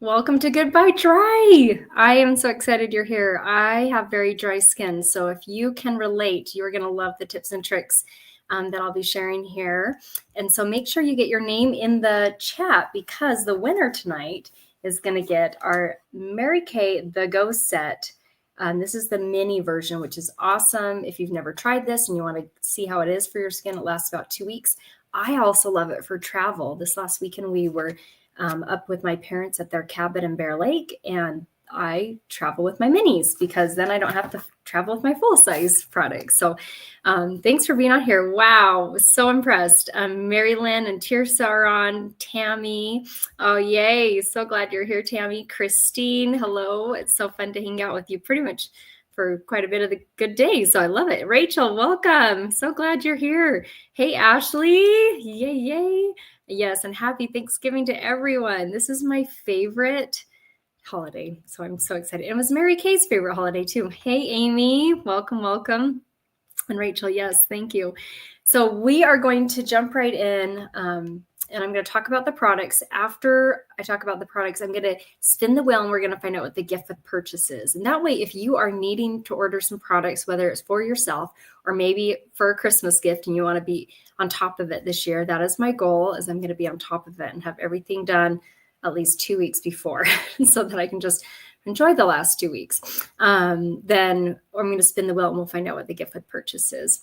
Welcome to Goodbye Dry. I am so excited you're here. I have very dry skin, so if you can relate, you're going to love the tips and tricks that I'll be sharing here. And so make sure you get your name in the chat because the winner tonight is going to get our Mary Kay The Go set. This is the mini version, which is awesome. If you've never tried this and you want to see how it is for your skin, it lasts about 2 weeks. I also love it for travel. This last weekend we were up with my parents at their cabin in Bear Lake, and I travel with my minis because then I don't have to travel with my full-size products. So thanks for being on here. Wow, so impressed. Mary Lynn and Tirsa are on. Tammy, oh yay, so glad you're here, Tammy. Christine, hello. It's so fun to hang out with you pretty much for quite a bit of the good days. So I love it. Rachel, welcome. So glad you're here. Hey, Ashley, yay, yay. Yes, and happy Thanksgiving to everyone. This is my favorite holiday, so I'm so excited. It was Mary Kay's favorite holiday too. Hey, Amy, welcome, welcome. And Rachel, yes, thank you. So we are going to jump right in, and I'm going to talk about the products. After I talk about the products, I'm going to spin the wheel, and we're going to find out what the gift with purchase is. And that way, if you are needing to order some products, whether it's for yourself or maybe for a Christmas gift and you want to be on top of it this year, that is my goal, is I'm going to be on top of it and have everything done at least 2 weeks before so that I can just enjoy the last 2 weeks. Then I'm going to spin the wheel and we'll find out what the gift with purchase is.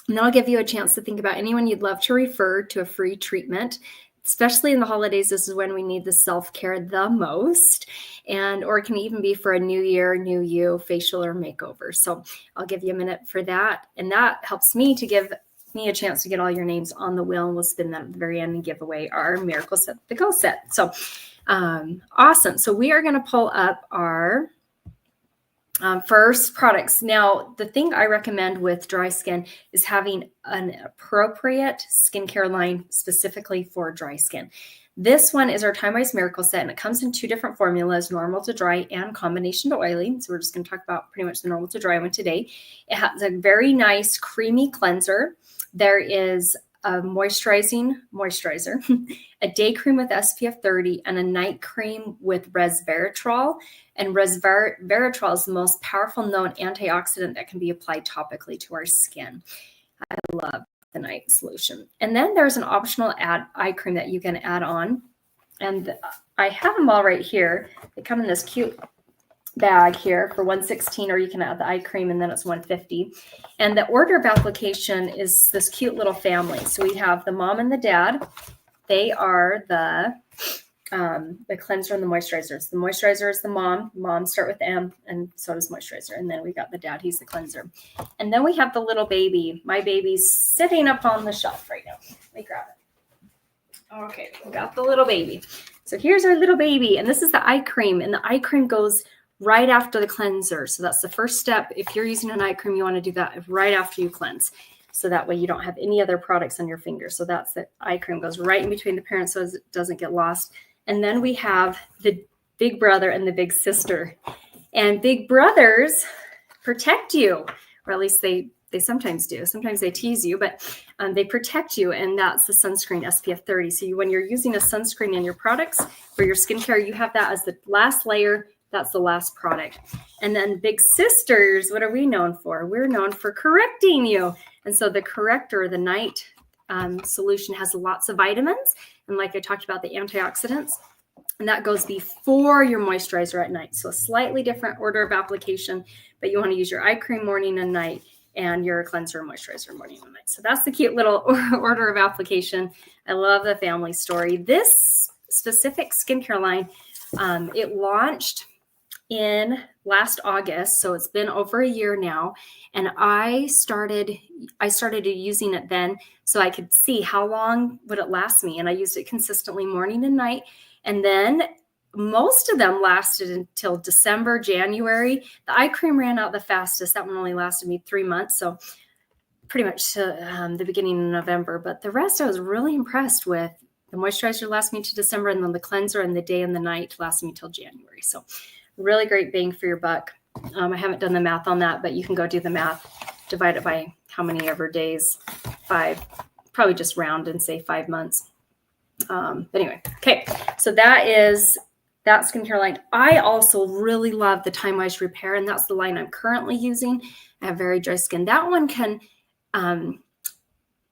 And then I'll give you a chance to think about anyone you'd love to refer to a free treatment. Especially in the holidays, this is when we need the self-care the most. Or it can even be for a new year, new you, facial or makeover. So I'll give you a minute for that. And that helps me to give me a chance to get all your names on the wheel, and we'll spin that at the very end and give away our Miracle Set The Go set. So awesome. So we are going to pull up our first products. Now, the thing I recommend with dry skin is having an appropriate skincare line specifically for dry skin. This one is our Time Wise Miracle Set, and it comes in 2 different formulas, normal to dry and combination to oily. So we're just going to talk about pretty much the normal to dry one today. It has a very nice creamy cleanser. There is a moisturizing moisturizer, a day cream with SPF 30, and a night cream with resveratrol. And resveratrol is the most powerful known antioxidant that can be applied topically to our skin. I love the night solution. And then there's an optional eye cream that you can add on. And I have them all right here. They come in this cute bag here for $116, or you can add the eye cream and then it's $150. And the order of application is this cute little family. So we have the mom and the dad. They are the cleanser and the moisturizers. The moisturizer is the mom. Mom start with M, and so does moisturizer. And then we got the dad. He's the cleanser. And then we have the little baby. My baby's sitting up on the shelf right now. Let me grab it. Okay, we got the little baby. So here's our little baby, and this is the eye cream. And the eye cream goes right after the cleanser. So that's the first step. If you're using an eye cream, you want to do that right after you cleanse. So that way you don't have any other products on your finger. So that's the eye cream, goes right in between the parents so it doesn't get lost. And then we have the big brother and the big sister. And big brothers protect you, or at least they sometimes do. Sometimes they tease you, but they protect you, and that's the sunscreen SPF 30. So when you're using a sunscreen in your products for your skincare, you have that as the last layer. That's the last product. And then big sisters, what are we known for? We're known for correcting you. And so the corrector, the night solution, has lots of vitamins. And like I talked about, the antioxidants. And that goes before your moisturizer at night. So a slightly different order of application, but you want to use your eye cream morning and night and your cleanser and moisturizer morning and night. So that's the cute little order of application. I love the family story. This specific skincare line, it launched in last August, so it's been over a year now, and I started using it then so I could see how long would it last me, and I used it consistently morning and night. And then most of them lasted until December, January. The eye cream ran out the fastest. That one only lasted me 3 months, so pretty much to the beginning of November. But the rest I was really impressed with. The moisturizer lasted me to December, and then the cleanser and the day and the night lasted me till January. So really great bang for your buck. I haven't done the math on that, but you can go do the math, divide it by how many ever days, 5, probably just round and say 5 months. Anyway, okay, so that is that skincare line. I also really love the Time Moisture Repair, and that's the line I'm currently using. I have very dry skin. That one can,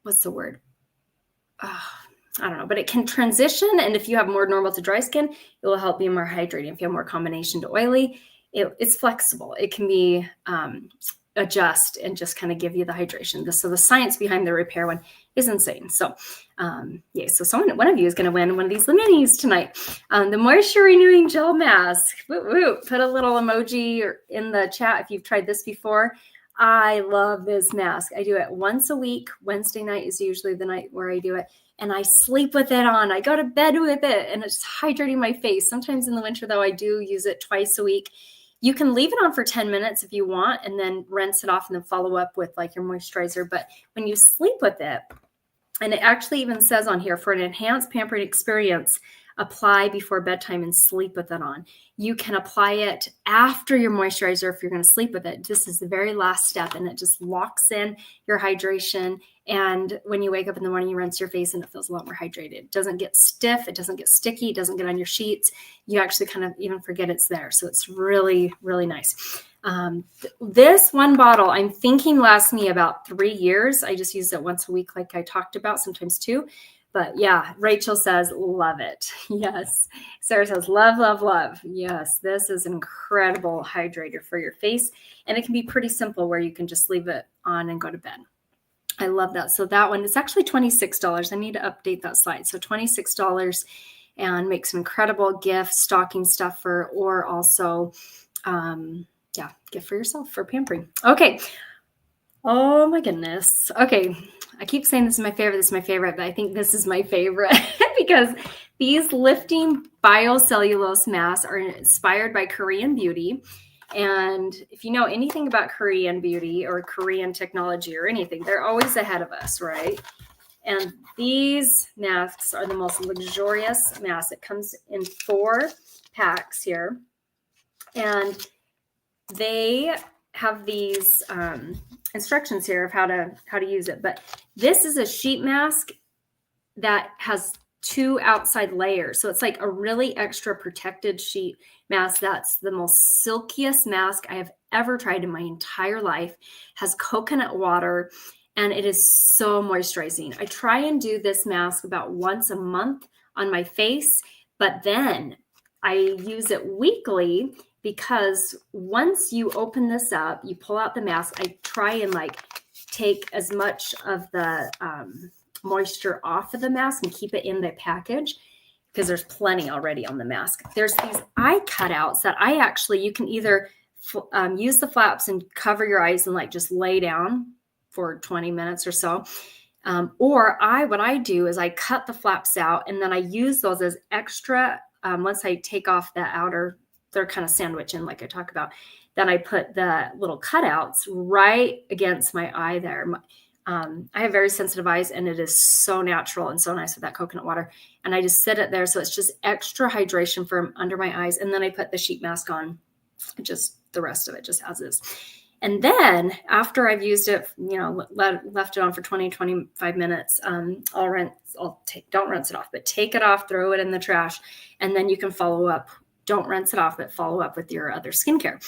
what's the word? I don't know, but it can transition. And if you have more normal to dry skin, it will help you more hydrating. If you have more combination to oily, it's flexible. It can be adjust and just kind of give you the hydration. So the science behind the repair one is insane. So yeah, so one of you is going to win one of these minis tonight. The Moisture Renewing Gel Mask. Woo, woo. Put a little emoji in the chat if you've tried this before. I love this mask. I do it once a week. Wednesday night is usually the night where I do it. And I sleep with it on. I go to bed with it, and it's hydrating my face. Sometimes in the winter, though, I do use it twice a week. You can leave it on for 10 minutes if you want, and then rinse it off and then follow up with like your moisturizer. But when you sleep with it, and it actually even says on here, for an enhanced pampering experience, apply before bedtime and sleep with it on. You can apply it after your moisturizer if you're going to sleep with it. This is the very last step, and it just locks in your hydration. And when you wake up in the morning, you rinse your face and it feels a lot more hydrated. It doesn't get stiff. It doesn't get sticky. It doesn't get on your sheets. You actually kind of even forget it's there. So it's really, really nice. This one bottle, I'm thinking lasts me about 3 years. I just use it once a week, like I talked about, sometimes 2. But yeah, Rachel says, love it. Yes. Sarah says, love, love, love. Yes, this is an incredible hydrator for your face. And it can be pretty simple where you can just leave it on and go to bed. I love that. So that one, it's actually $26. I need to update that slide. So $26 and make some incredible gifts, stocking stuffer, or also, gift for yourself for pampering. Okay. Oh my goodness. Okay. I keep saying this is my favorite, but I think this is my favorite because these lifting biocellulose masks are inspired by Korean beauty. And if you know anything about Korean beauty or Korean technology or anything, they're always ahead of us, right? And these masks are the most luxurious masks. It comes in 4 packs here. And they have these instructions here of how to use it. But this is a sheet mask that has 2 outside layers. So it's like a really extra protected sheet mask. That's the most silkiest mask I have ever tried in my entire life. Has coconut water, and it is so moisturizing. I try and do this mask about once a month on my face, but then I use it weekly because once you open this up, you pull out the mask. I try and take as much of the moisture off of the mask and keep it in the package because there's plenty already on the mask. There's these eye cutouts that you can either use the flaps and cover your eyes and just lay down for 20 minutes or so. Or what I do is I cut the flaps out and then I use those as extra. Once I take off the outer, they're kind of sandwiched in like I talk about. Then I put the little cutouts right against my eye there. I have very sensitive eyes, and it is so natural and so nice with that coconut water. And I just sit it there. So it's just extra hydration from under my eyes. And then I put the sheet mask on, just the rest of it just as is. And then after I've used it, left it on for 20, 25 minutes, don't rinse it off, but take it off, throw it in the trash. And then you can follow up. Don't rinse it off, but follow up with your other skincare.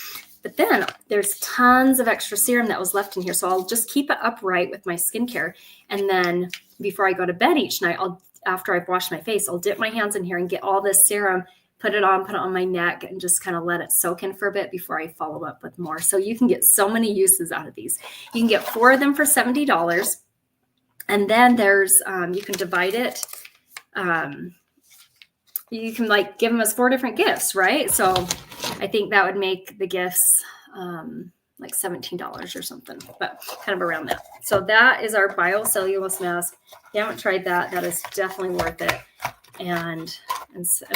But then there's tons of extra serum that was left in here. So I'll just keep it upright with my skincare. And then before I go to bed each night, after I've washed my face, I'll dip my hands in here and get all this serum, put it on my neck, and just kind of let it soak in for a bit before I follow up with more. So you can get so many uses out of these. You can get 4 of them for $70. And then there's, you can divide it. You can give them as 4 different gifts, right? So I think that would make the gifts $17 or something, but kind of around that. So that is our biocellulose mask. If you haven't tried that, that is definitely worth it and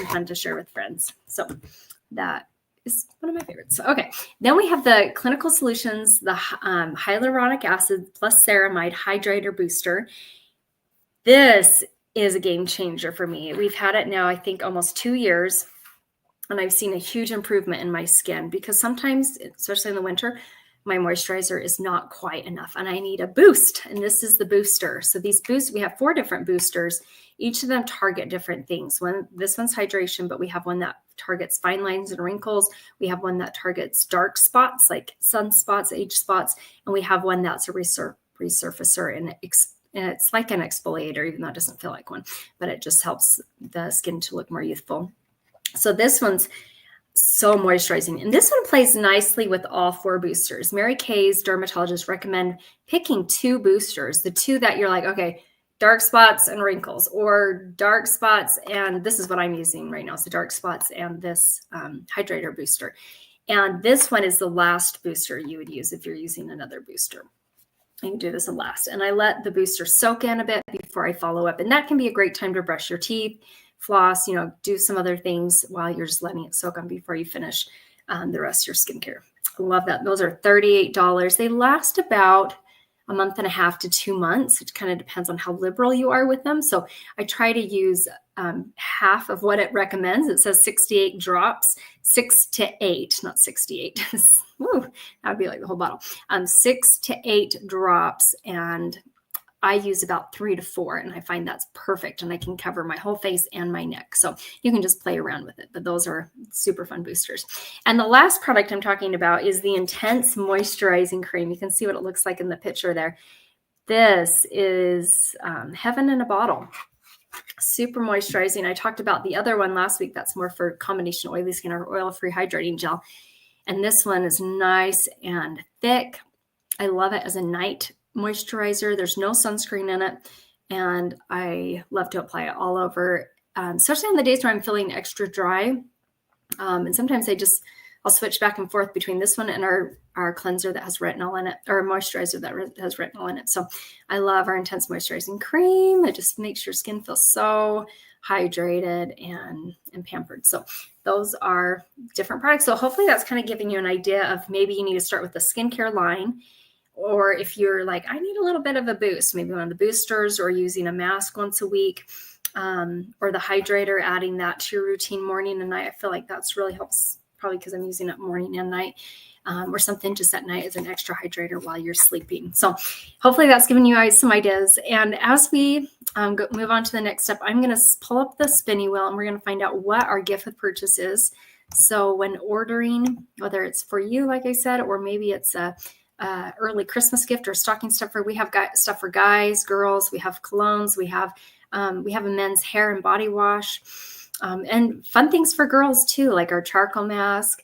fun to share with friends. So that is one of my favorites. Okay. Then we have the Clinical Solutions, the hyaluronic acid plus ceramide hydrator booster. This is a game changer for me. We've had it now, I think, almost 2 years, and I've seen a huge improvement in my skin because sometimes, especially in the winter, my moisturizer is not quite enough and I need a boost. And this is the booster. So these boosts, we have 4 different boosters. Each of them target different things. This one's hydration, but we have one that targets fine lines and wrinkles. We have one that targets dark spots like sunspots, age spots. And we have one that's a resurfacer, and it's like an exfoliator, even though it doesn't feel like one, but it just helps the skin to look more youthful. So this one's so moisturizing. And this one plays nicely with all 4 boosters. Mary Kay's dermatologists recommend picking 2 boosters, the 2 that you're like, okay, dark spots and wrinkles, or dark spots. And this is what I'm using right now. So dark spots and this hydrator booster. And this one is the last booster you would use if you're using another booster. You can do this last. And I let the booster soak in a bit before I follow up. And that can be a great time to brush your teeth, floss, do some other things while you're just letting it soak on before you finish the rest of your skincare. I love that. Those are $38. They last about a month and a half to 2 months. It kind of depends on how liberal you are with them. So I try to use half of what it recommends. It says 68 drops, 6 to 8, not 68. Woo, that'd be like the whole bottle. 6 to 8 drops, and I use about 3 to 4, and I find that's perfect, and I can cover my whole face and my neck. So you can just play around with it, but those are super fun boosters. And the last product I'm talking about is the Intense Moisturizing Cream. You can see what it looks like in the picture there. This is heaven in a bottle. Super moisturizing. I talked about the other one last week. That's more for combination oily skin or oil-free hydrating gel. And this one is nice and thick. I love it as a night moisturizer. There's no sunscreen in it, and I love to apply it all over, especially on the days where I'm feeling extra dry. And sometimes I'll switch back and forth between this one and our cleanser that has retinol in it, or moisturizer that has retinol in it. So I love our Intense Moisturizing Cream. It just makes your skin feel so hydrated and pampered. So those are different products. So hopefully that's kind of giving you an idea of maybe you need to start with the skincare line. Or if you're like, I need a little bit of a boost, maybe one of the boosters, or using a mask once a week, or the hydrator, adding that to your routine morning and night. I feel like that's really helps, probably because I'm using it morning and night, or something just at night as an extra hydrator while you're sleeping. So hopefully that's given you guys some ideas. And as we move on to the next step, I'm going to pull up the spinning wheel, and we're going to find out what our gift of purchase is. So when ordering, whether it's for you, like I said, or maybe it's a early Christmas gift or stocking stuffer. We have got stuff for guys, girls. We have colognes. We have a men's hair and body wash, and fun things for girls too, like our charcoal mask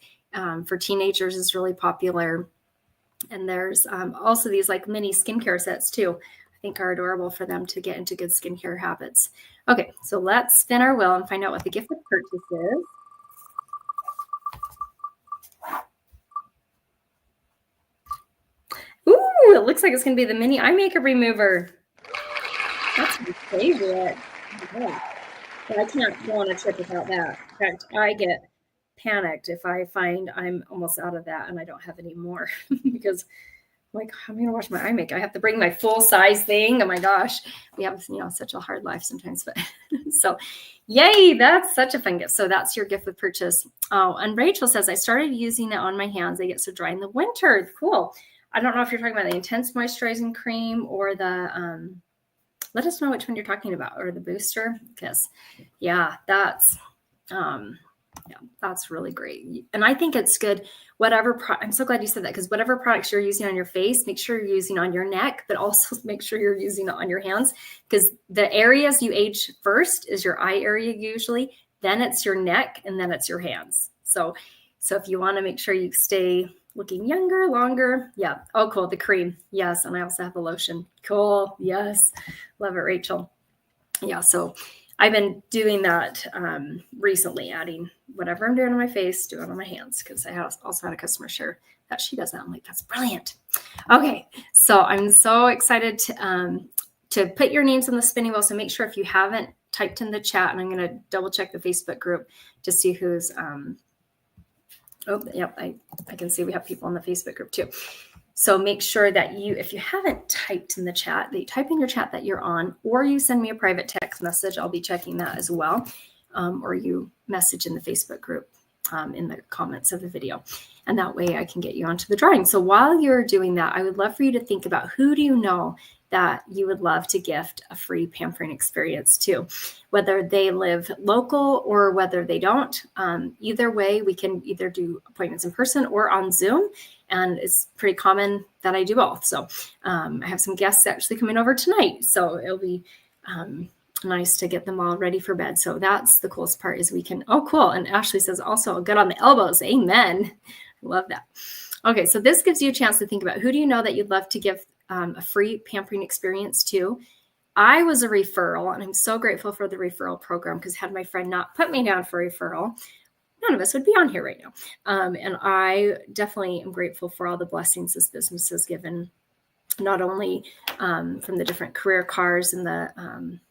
for teenagers is really popular. And there's also these like mini skincare sets too. I think are adorable for them to get into good skincare habits. Okay, so let's spin our wheel and find out what the gift of purchase is. Ooh, it looks like it's going to be the mini eye makeup remover. That's my favorite. Yeah. I can't go on a trip without that. In fact, I get panicked if I find I'm almost out of that and I don't have any more because I'm like, I'm going to wash my eye makeup. I have to bring my full size thing. Oh my gosh. We have, such a hard life sometimes, but so yay, that's such a fun gift. So that's your gift with purchase. Oh, and Rachel says, I started using it on my hands. They get so dry in the winter. Cool. I don't know if you're talking about the Intense Moisturizing Cream or the, let us know which one you're talking about, or the booster, because that's really great. And I think it's good, I'm so glad you said that, because whatever products you're using on your face, make sure you're using on your neck, but also make sure you're using it on your hands, because the areas you age first is your eye area usually, then it's your neck, and then it's your hands. So if you want to make sure you stay looking younger, longer. Yeah. Oh, cool. The cream. Yes. And I also have the lotion. Cool. Yes. Love it, Rachel. Yeah. So I've been doing that recently, adding whatever I'm doing on my face, do it on my hands, because I also had a customer share that she does that. I'm like, that's brilliant. Okay. So I'm so excited to put your names on the spinning wheel. So make sure if you haven't typed in the chat, and I'm going to double check the Facebook group to see who's oh, yep, I can see we have people in the Facebook group too. So make sure that if you haven't typed in the chat, that you type in your chat that you're on, or you send me a private text message. I'll be checking that as well. Or you message in the Facebook group. in the comments of the video. And that way I can get you onto the drawing. So while you're doing that, I would love for you to think about, who do you know that you would love to gift a free pampering experience to, whether they live local or whether they don't. Either way, we can either do appointments in person or on Zoom. And it's pretty common that I do both. So I have some guests actually coming over tonight. So it'll be nice to get them all ready for bed. So that's the coolest part, is we can, oh, cool. And Ashley says also good on the elbows. Amen. Love that. Okay. So this gives you a chance to think about, who do you know that you'd love to give a free pampering experience to? I was a referral, and I'm so grateful for the referral program, because had my friend not put me down for referral, none of us would be on here right now. And I definitely am grateful for all the blessings this business has given, not only from the different career cars and the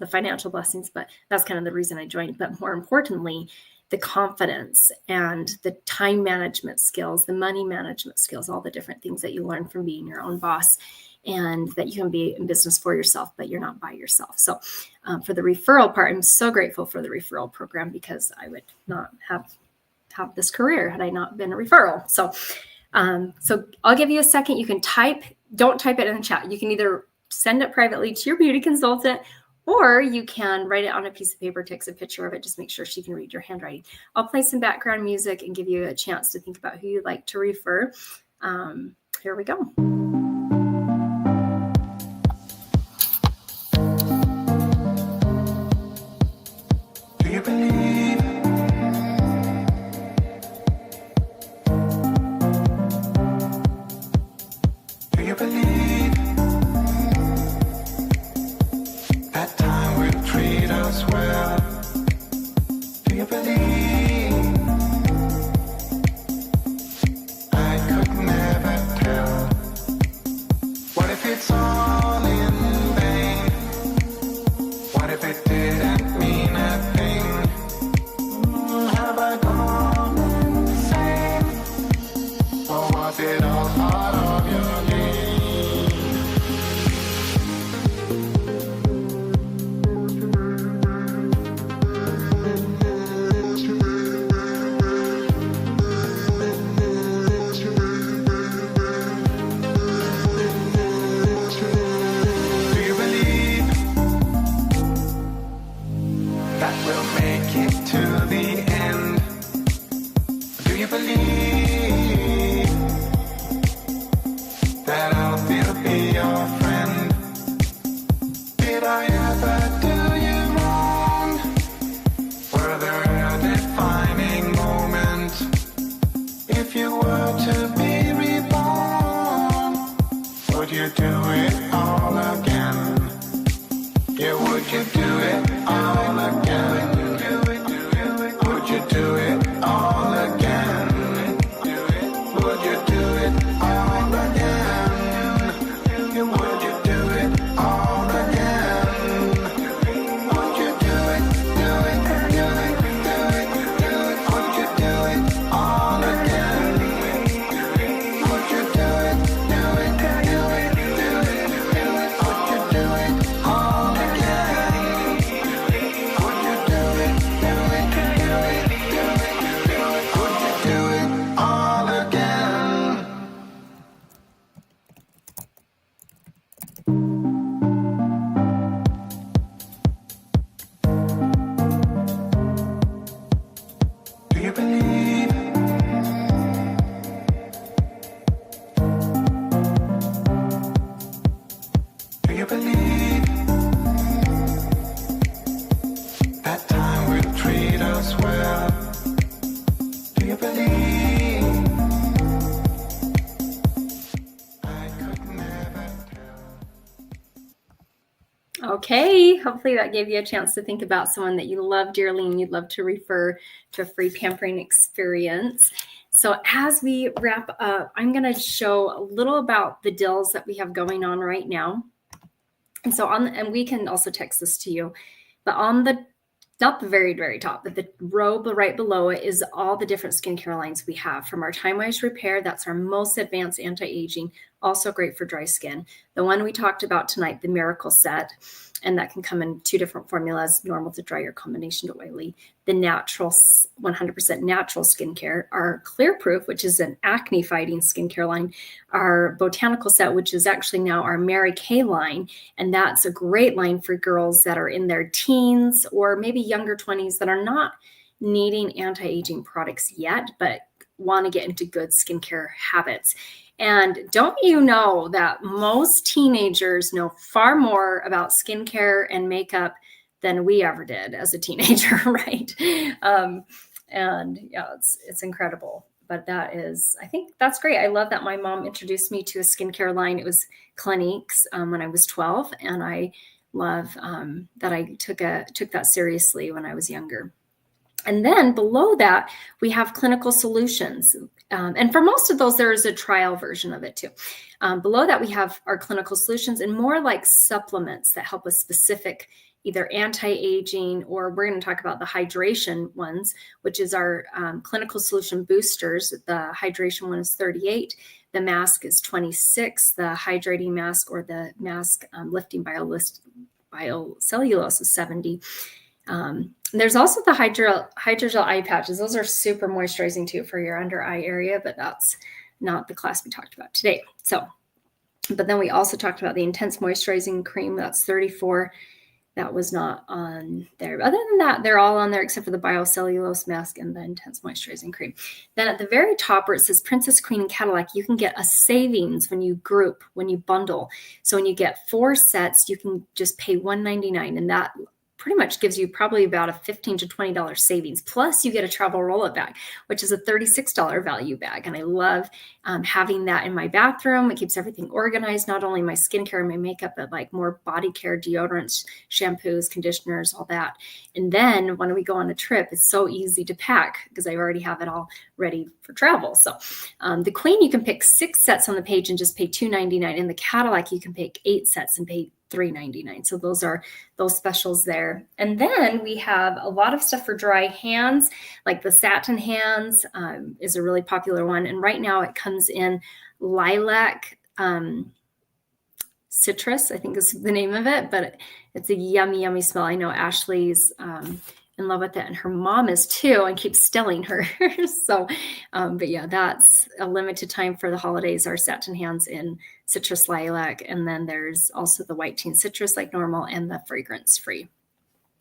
financial blessings, but that's kind of the reason I joined. But more importantly, the confidence and the time management skills, the money management skills, all the different things that you learn from being your own boss, and that you can be in business for yourself, but you're not by yourself. So for the referral part, I'm so grateful for the referral program, because I would not have this career had I not been a referral. So I'll give you a second. You can don't type it in the chat. You can either send it privately to your beauty consultant, or you can write it on a piece of paper, takes a picture of it, just make sure she can read your handwriting. I'll play some background music and give you a chance to think about who you'd like to refer. Here we go. Do you believe? Do you believe that time will treat us well? Do you believe? I could never tell. What if it's all in vain? What if it didn't mean a thing? Have I gone insane? Or was it all part of your game? Do you believe that we'll make it to the end? Do you believe that I'll still be your friend? Did I ever do you wrong? Were there a defining moment? If you were to be reborn, would you do it all again? Yeah, would you do it all again? Would you do it all again? Would you do it all again? Yeah, would you do it all again? Would you do it, do it, do it, do it, do it? Would you do it all again? Would you do it, do it, do it, do it, do it? Would you do it all again? Would you do it, do it, do it, do it, do it? Would you do it all again? Do you believe? Do you believe that time will treat us well? Do you believe? I could never tell. Okay, hopefully that gave you a chance to think about someone that you love dearly and you'd love to refer to a free pampering experience. So as we wrap up, I'm going to show a little about the deals that we have going on right now. And so and we can also text this to you, but on the, not the very, very top, but the row right below it is all the different skincare lines we have, from our Time Wise Repair. That's our most advanced anti-aging also great for dry skin. The one we talked about tonight, the Miracle Set, and that can come in 2 different formulas, normal to dry or combination to oily. The natural, 100% natural skincare, our Clear Proof, which is an acne fighting skincare line, our Botanical Set, which is actually now our Mary Kay line. And that's a great line for girls that are in their teens or maybe younger 20s that are not needing anti-aging products yet, but want to get into good skincare habits. And don't you know that most teenagers know far more about skincare and makeup than we ever did as a teenager, right? And yeah, it's incredible. But that is, I think that's great. I love that my mom introduced me to a skincare line. It was Cliniques when I was 12, and I love that I took that seriously when I was younger. And then below that, we have Clinical Solutions. And for most of those, there is a trial version of it too. Below that, we have our Clinical Solutions and more like supplements that help with specific either anti-aging, or we're going to talk about the hydration ones, which is our Clinical Solution Boosters. The hydration one is 38. The mask is 26. The hydrating mask or the mask lifting biocellulose is 70. There's also the hydrogel eye patches. Those are super moisturizing too for your under eye area, but that's not the class we talked about today. So, but then we also talked about the intense moisturizing cream. That's 34. That was not on there. Other than that, they're all on there except for the biocellulose mask and the intense moisturizing cream. Then at the very top where it says Princess, Queen, and Cadillac, you can get a savings when you bundle. So when you get 4 sets, you can just pay $199, and that pretty much gives you probably about a $15 to $20 savings. Plus you get a travel roll-up bag, which is a $36 value bag. And I love having that in my bathroom. It keeps everything organized, not only my skincare and my makeup, but like more body care, deodorants, shampoos, conditioners, all that. And then when we go on a trip, it's so easy to pack because I already have it all ready for travel. So the Queen, you can pick 6 sets on the page and just pay $299. In the Cadillac, you can pick 8 sets and pay $399. So those are those specials there. And then we have a lot of stuff for dry hands, like the satin hands is a really popular one. And right now it comes in lilac citrus, I think is the name of it, but it's a yummy, yummy smell. I know Ashley's in love with it, and her mom is too, and keeps stealing her. So, but yeah, that's a limited time for the holidays, our satin hands in citrus lilac. And then there's also the white teen citrus like normal and the fragrance free.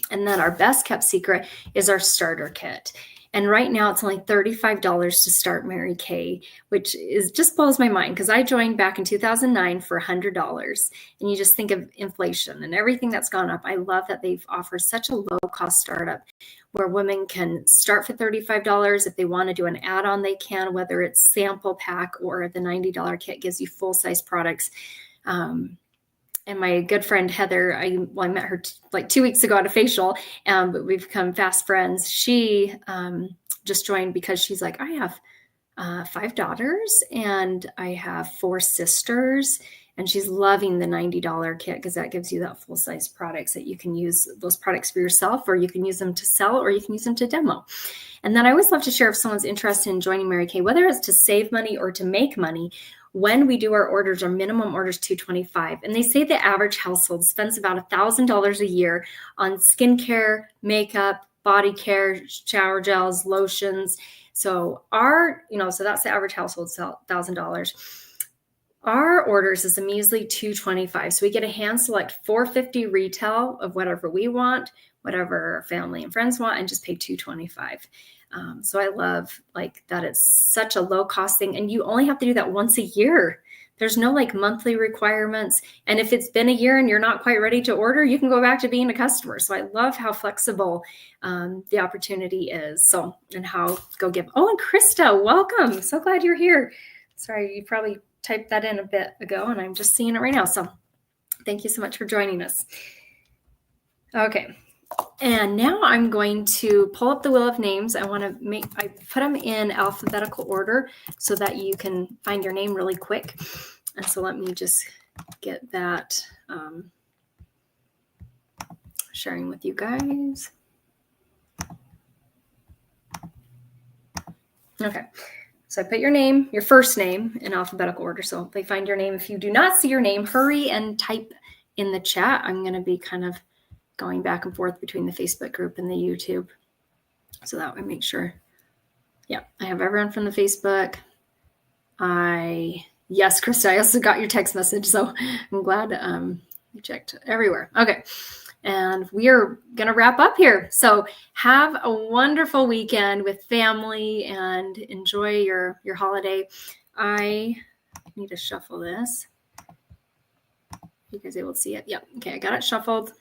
And then our best kept secret is our starter kit. And right now it's only $35 to start Mary Kay, which is just blows my mind because I joined back in 2009 for $100. And you just think of inflation and everything that's gone up. I love that they've offered such a low cost startup where women can start for $35. If they want to do an add-on, they can, whether it's sample pack or the $90 kit gives you full size products. And my good friend Heather, I met her like 2 weeks ago at a facial, but we've become fast friends. She just joined because she's like, I have 5 daughters and I have 4 sisters, and she's loving the $90 kit because that gives you that full size products that you can use those products for yourself, or you can use them to sell, or you can use them to demo. And then I always love to share if someone's interested in joining Mary Kay, whether it's to save money or to make money. When we do our orders, our minimum order is $225. And they say the average household spends about $1,000 a year on skincare, makeup, body care, shower gels, lotions. So so that's the average household, $1,000. Our orders is a measly $225. So we get a hand select $450 retail of whatever we want, whatever our family and friends want, and just pay $225. So I love like that it's such a low cost thing, and you only have to do that once a year. There's no like monthly requirements. And if it's been a year and you're not quite ready to order, you can go back to being a customer. So I love how flexible the opportunity is. So, and how go give. Oh, and Krista, welcome. So glad you're here. Sorry, you probably typed that in a bit ago and I'm just seeing it right now. So thank you so much for joining us. Okay. And now I'm going to pull up the wheel of names. I put them in alphabetical order so that you can find your name really quick. And so let me just get that sharing with you guys. Okay. So I put your name, your first name in alphabetical order. So they find your name. If you do not see your name, hurry and type in the chat. I'm going to be kind of going back and forth between the Facebook group and the YouTube. So that would make sure. Yeah, I have everyone from the Facebook. Yes, Krista, I also got your text message. So I'm glad you checked everywhere. Okay. And we are going to wrap up here. So have a wonderful weekend with family and enjoy your holiday. I need to shuffle this. You guys able to see it? Yep. Okay, I got it shuffled.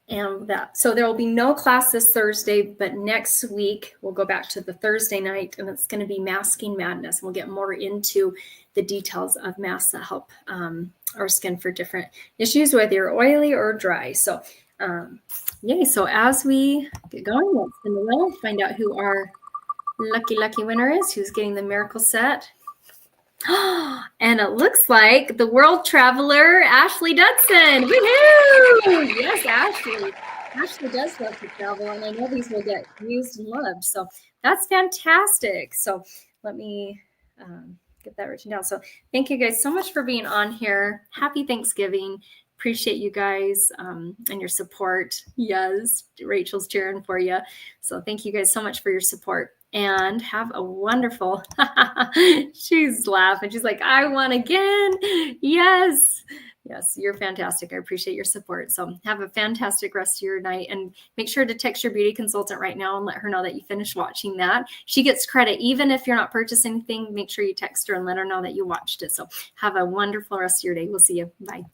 And that. So there will be no class this Thursday, but next week we'll go back to the Thursday night, and it's going to be Masking Madness. We'll get more into the details of masks that help our skin for different issues, whether you're oily or dry. So yay. So as we get going, let's spin the wheel, find out who our lucky winner is, who's getting the miracle set. And it looks like the world traveler, Ashley Dudson. Woohoo! Yes, Ashley. Ashley does love to travel, and I know these will get used and loved. So that's fantastic. So let me get that written down. So thank you guys so much for being on here. Happy Thanksgiving. Appreciate you guys and your support. Yes, Rachel's cheering for you. So thank you guys so much for your support. And have a wonderful, she's laughing. She's like, I won again. Yes. Yes, you're fantastic. I appreciate your support. So have a fantastic rest of your night, and make sure to text your beauty consultant right now and let her know that you finished watching that. She gets credit. Even if you're not purchasing anything, make sure you text her and let her know that you watched it. So have a wonderful rest of your day. We'll see you. Bye.